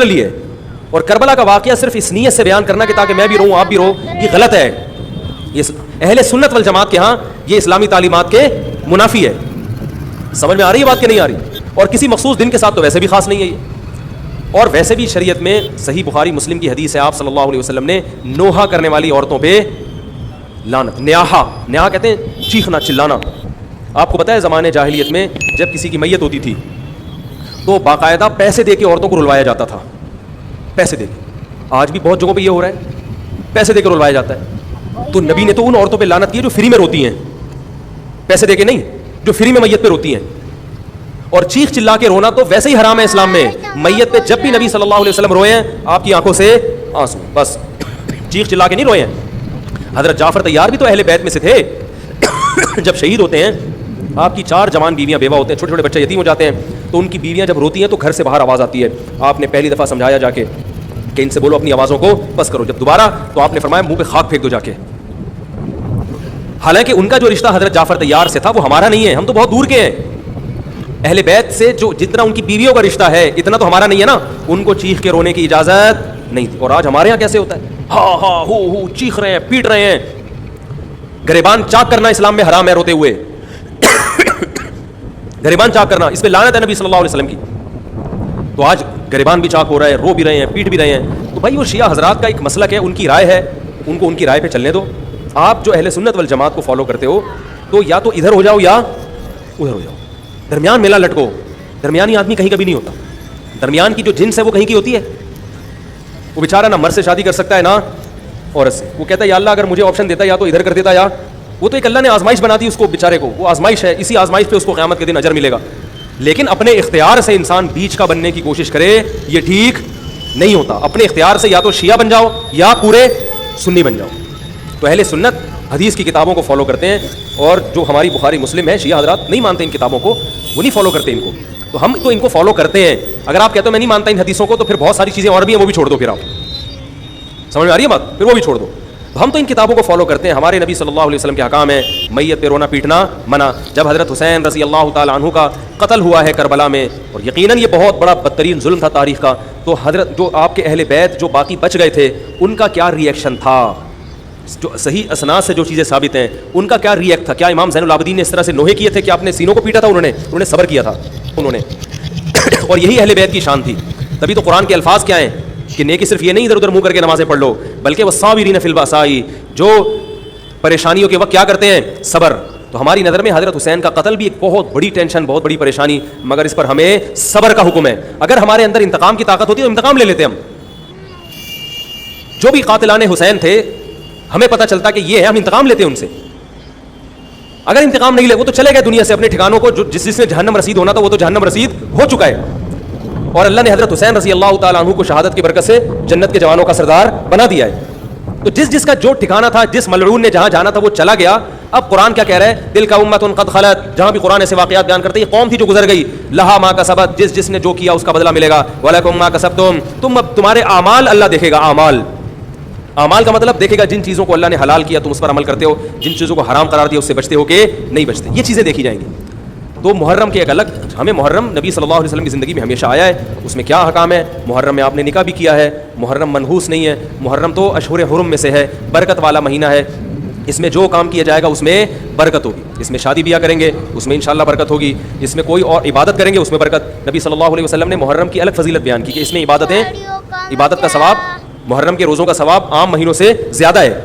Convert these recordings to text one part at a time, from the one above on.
لیے. اور کربلا کا واقعہ صرف اس نیت سے بیان کرنا کہ تاکہ میں بھی رہوں آپ بھی رہو, یہ غلط ہے. یہ اہل سنت والجماعت کے ہاں یہ اسلامی تعلیمات کے منافی ہے. سمجھ میں آ رہی ہے بات کہ نہیں آ رہی؟ اور کسی مخصوص دن کے ساتھ تو ویسے بھی خاص نہیں ہے یہ. اور ویسے بھی شریعت میں صحیح بخاری مسلم کی حدیث ہے, آپ صلی اللہ علیہ وسلم نے نوحہ کرنے والی عورتوں پہ لعنت, نیاحہ کہتے ہیں چیخنا چلانا. آپ کو پتہ ہے زمانے جاہلیت میں جب کسی کی میت ہوتی تھی تو باقاعدہ پیسے دے کے عورتوں کو رلوایا جاتا تھا, پیسے دے کے. آج بھی بہت جگہوں پہ یہ ہو رہا ہے, پیسے دے کے رلوایا جاتا ہے. تو نبی نے تو ان عورتوں پہ لعنت کی ہے جو فری میں روتی ہیں, پیسے دے کے نہیں, جو فری میں میت پہ روتی ہیں. اور چیخ چلا کے رونا تو ویسے ہی حرام ہے اسلام میں. میت پہ جب بھی نبی صلی اللہ علیہ وسلم روئے ہیں آپ کی آنکھوں سے آنسو, بس چیخ چلا کے نہیں روئے ہیں. حضرت جعفر طیار بھی تو اہل بیت میں سے تھے. جب شہید ہوتے ہیں آپ کی 4 جوان بیویاں بیوہ ہوتے ہیں, چھوٹے چھوٹے بچے یتیم ہو جاتے ہیں, تو ان کی بیویاں جب روتی ہیں تو گھر سے باہر آواز آتی ہے. آپ نے پہلی دفعہ سمجھایا جا کے کہ ان سے بولو اپنی آوازوں کو بس کرو. جب دوبارہ تو آپ نے فرمایا منہ پہ خاک پھینک دو جا کے. حالانکہ ان کا جو رشتہ حضرت جعفر طیار سے تھا وہ ہمارا نہیں ہے, ہم تو بہت دور کے ہیں. اہل بیت سے جو جتنا ان کی بیویوں کا رشتہ ہے اتنا تو ہمارا نہیں ہے نا. ان کو چیخ کے رونے کی اجازت نہیں تھی. اور آج ہمارے یہاں کیسے ہوتا ہے, ہاں ہاں ہو چیخ رہے ہیں, پیٹ رہے ہیں. گریبان چاک کرنا اسلام میں حرام ہے روتے ہوئے. گریبان چاک کرنا اس پہ لعنت ہے نبی صلی اللہ علیہ وسلم کی. تو آج گریبان بھی چاک ہو رہا ہے, رو بھی رہے ہیں, پیٹ بھی رہے ہیں. تو بھائی وہ شیعہ حضرات کا ایک مسلک ہے, ان کی رائے ہے, ان کو ان کی رائے پہ چلنے دو. آپ جو اہل سنت والجماعت کو فالو کرتے ہو تو یا تو ادھر ہو جاؤ یا ادھر ہو جاؤ, درمیان میلہ لٹکو. درمیانی آدمی کہیں کبھی نہیں ہوتا. درمیان کی جو جنس ہے وہ کہیں کی ہوتی ہے. وہ بیچارہ نہ مرد سے شادی کر سکتا ہے نہ عورت سے. وہ کہتا ہے یا اللہ اگر مجھے آپشن دیتا یا تو ادھر کر دیتا, یا وہ تو ایک اللہ نے آزمائش بنا دی اس کو بیچارے کو, وہ آزمائش ہے, اسی آزمائش پہ اس کو قیامت کے دن اجر ملے گا. لیکن اپنے اختیار سے انسان بیچ کا بننے کی کوشش کرے یہ ٹھیک نہیں ہوتا. اپنے اختیار سے یا تو شیعہ بن جاؤ یا پورے سنی بن جاؤ. تو اہل سنت حدیث کی کتابوں کو فالو کرتے ہیں, اور جو ہماری بخاری مسلم ہے شیعہ حضرات نہیں مانتے ان کتابوں کو, وہ نہیں فالو کرتے ان کو. تو ہم تو ان کو فالو کرتے ہیں. اگر آپ کہتے ہو میں نہیں مانتا ان حدیثوں کو تو پھر بہت ساری چیزیں اور بھی ہیں وہ بھی چھوڑ دو. پھر آپ سمجھ میں آ رہی ہے بات, پھر وہ بھی چھوڑ دو. ہم تو ان کتابوں کو فالو کرتے ہیں. ہمارے نبی صلی اللہ علیہ وسلم کے احکام ہیں, میت پہ رونا پیٹنا منع. جب حضرت حسین رضی اللہ تعالیٰ عنہ کا قتل ہوا ہے کربلا میں, اور یقیناً یہ بہت بڑا بدترین ظلم تھا تاریخ کا, تو حضرت جو آپ کے اہل بیت جو باقی بچ گئے تھے ان کا کیا ری ایکشن تھا, جو صحیح اسناد سے جو چیزیں ثابت ہیں ان کا کیا ری ایکٹ تھا. کیا امام زین العابدین نے اس طرح سے نوحے کیے تھے کہ آپ نے سینوں کو پیٹا تھا؟ انہوں نے صبر کیا تھا انہوں نے. اور یہی اہل بیت کی شان تھی. تبھی تو قرآن کے الفاظ کیا ہیں کہ نیکی صرف یہ نہیں ادھر ادھر منہ کر کے نمازیں پڑھ لو, بلکہ والصابرین فی البأساء, جو پریشانیوں کے وقت کیا کرتے ہیں, صبر. تو ہماری نظر میں حضرت حسین کا قتل بھی ایک بہت بڑی ٹینشن, بہت بڑی پریشانی, مگر اس پر ہمیں صبر کا حکم ہے. اگر ہمارے اندر انتقام کی طاقت ہوتی تو انتقام لے لیتے ہم. جو بھی قاتلان حسین تھے ہمیں پتہ چلتا کہ یہ ہے, ہم انتقام لیتے ان سے. اگر انتقام نہیں لے, وہ تو چلے گئے دنیا سے اپنے ٹھکانوں کو, جس میں جہنم رسید ہونا تھا وہ تو جہنم رسید ہو چکا ہے. اور اللہ نے حضرت حسین رضی اللہ تعالیٰ عنہ کو شہادت کی برکت سے جنت کے جوانوں کا سردار بنا دیا ہے. تو جس کا جو ٹھکانہ تھا, جس ملعون نے جہاں جانا تھا وہ چلا گیا. اب قرآن کیا کہہ رہا ہے, تلک امۃ قد خلت, جہاں بھی قرآن ایسے واقعات بیان کرتے ہیں یہ قوم تھی جو گزر گئی, لہا ما کسبت, جس نے جو کیا اس کا بدلہ ملے گا, ولکم ما کسبتم, تم اب تمہارے اعمال اللہ دیکھے گا. اعمال کا مطلب دیکھے گا جن چیزوں کو اللہ نے حلال کیا تم اس پر عمل کرتے ہو, جن چیزوں کو حرام قرار دیا اس سے بچتے ہو کہ نہیں بچتے, یہ چیزیں دیکھی جائیں گی. تو محرم کے ایک الگ, ہمیں محرم نبی صلی اللہ علیہ وسلم کی زندگی میں ہمیشہ آیا ہے, اس میں کیا احکام ہے. محرم میں آپ نے نکاح بھی کیا ہے, محرم منحوس نہیں ہے, محرم تو اشہر حرم میں سے ہے, برکت والا مہینہ ہے. اس میں جو کام کیا جائے گا اس میں برکت ہوگی. اس میں شادی بیاہ کریں گے اس میں انشاءاللہ برکت ہوگی. اس میں کوئی اور عبادت کریں گے اس میں برکت. نبی صلی اللہ علیہ وسلم نے محرم کی الگ فضیلت بیان کی کہ اس میں عبادت کا ثواب, محرم کے روزوں کا ثواب عام مہینوں سے زیادہ ہے.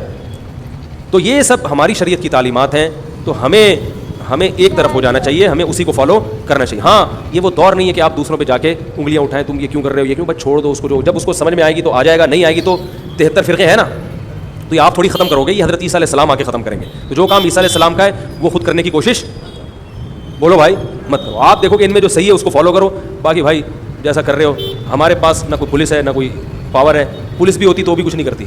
تو یہ سب ہماری شریعت کی تعلیمات ہیں. تو ہمیں ایک طرف ہو جانا چاہیے, ہمیں اسی کو فالو کرنا چاہیے. ہاں یہ وہ دور نہیں ہے کہ آپ دوسروں پہ جا کے انگلیاں اٹھائیں, تم یہ کیوں کر رہے ہو, یہ کیوں, بس چھوڑ دو اس کو, جو جب اس کو سمجھ میں آئے گی تو آ جائے گا, نہیں آئے گی تو 73 فرقے ہیں نا, تو یہ آپ تھوڑی ختم کرو گے, یہ حضرت عیسیٰ علیہ السلام آ کے ختم کریں گے. تو جو کام عیسیٰ علیہ السلام کا ہے وہ خود کرنے کی کوشش بولو بھائی مت کرو. آپ دیکھو کہ ان میں جو صحیح ہے اس کو فالو کرو. باقی بھائی جیسا کر رہے ہو, ہمارے پاس نہ کوئی پولیس ہے نہ کوئی پاور ہے. پولیس بھی ہوتی تو بھی کچھ نہیں کرتی,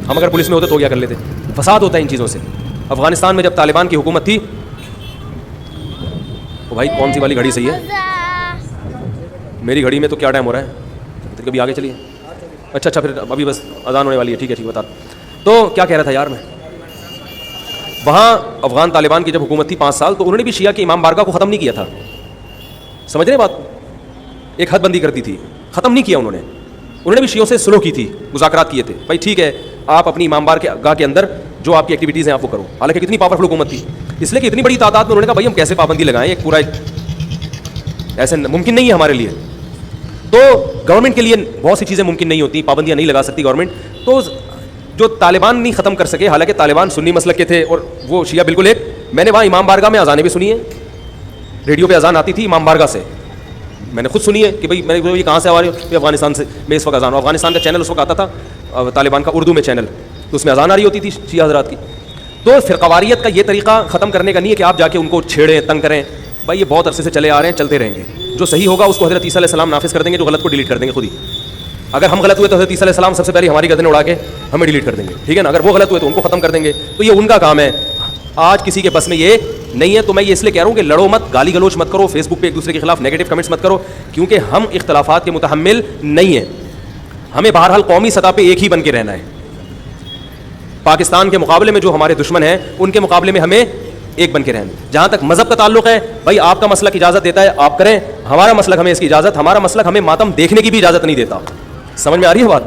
ہم اگر پولیس میں ہوتے تو کیا کر لیتے. فساد ہوتا ہے ان چیزوں سے. افغانستان میں جب طالبان کی حکومت تھی, تو بھائی کون سی والی گھڑی صحیح ہے, میری گھڑی میں تو کیا ٹائم ہو رہا ہے, کبھی آگے چلیے. اچھا پھر ابھی بس اذان ہونے والی ہے, ٹھیک ہے بتا. تو کیا کہہ رہا تھا یار میں, وہاں افغان طالبان کی جب حکومت تھی 5 سال, تو انہوں نے بھی شیعہ کی امام بارگاہ کو ختم نہیں کیا تھا. سمجھ رہے بات, ایک حد بندی کرتی تھی, ختم نہیں کیا انہوں نے. انہوں نے بھی شیعوں سے سلو کی تھی, مذاکرات کیے تھے, بھائی ٹھیک ہے آپ اپنی امام بارگاہ کے اندر جو آپ کی ایکٹیویٹیز ہیں آپ وہ کرو. حالانکہ کتنی پاورفل حکومت تھی, اس لیے کہ اتنی بڑی تعداد میں انہوں نے کہا بھائی ہم کیسے پابندی لگائیں, ایک پورا ایسے ممکن نہیں ہے ہمارے لیے. تو گورنمنٹ کے لیے بہت سی چیزیں ممکن نہیں ہوتی, پابندیاں نہیں لگا سکتی گورنمنٹ. تو جو طالبان نہیں ختم کر سکے, حالانکہ طالبان سنی مسلک کے تھے اور وہ شیعہ بالکل ایک, میں نے وہاں امام بارگاہ میں اذانیں بھی سنی ہیں, ریڈیو پہ اذان آتی تھی امام بارگاہ سے, میں نے خود سنی ہے کہ بھائی میں نے یہ کہاں سے آ رہی ہوں, افغانستان سے میں اس وقت اذان, افغانستان کا چینل اس وقت آتا تھا طالبان کا اردو میں چینل, تو اس میں اذان آ رہی ہوتی تھی شیعہ حضرات کی. تو فرقواریت کا یہ طریقہ ختم کرنے کا نہیں ہے کہ آپ جا کے ان کو چھیڑیں تنگ کریں, بھائی یہ بہت عرصے سے چلے آ رہے ہیں, چلتے رہیں گے. جو صحیح ہوگا اس کو حضرت عیسیٰ علیہ السلام نافذ کر دیں گے, جو غلط کو ڈیلیٹ کر دیں گے خود ہی. اگر ہم غلط ہوئے تو حضرت عیسیٰ علیہ السلام سب سے پہلے ہماری گردنیں اڑا کے ہمیں ڈیلیٹ کر دیں گے, ٹھیک ہے نا. اگر وہ غلط ہوئے تو ان کو ختم کر دیں گے, تو یہ ان کا کام ہے. آج کسی کے بس میں یہ نہیں ہے. تو میں یہ اس لیے کہہ رہا ہوں کہ لڑو مت, گالی گلوچ مت کرو, فیس بک پہ ایک دوسرے کے خلاف نیگیٹو کمنٹس مت کرو, کیونکہ ہم اختلافات کے متحمل نہیں ہیں. ہمیں بہرحال قومی سطح پہ ایک ہی بن کے رہنا ہے. پاکستان کے مقابلے میں جو ہمارے دشمن ہیں ان کے مقابلے میں ہمیں ایک بن کے رہنا. جہاں تک مذہب کا تعلق ہے, بھائی آپ کا مسلک اجازت دیتا ہے آپ کریں, ہمارا مسلک ہمیں اس کی اجازت, ہمارا مسلک ہمیں ماتم دیکھنے کی بھی اجازت نہیں دیتا. سمجھ میں آ رہی ہے بات؟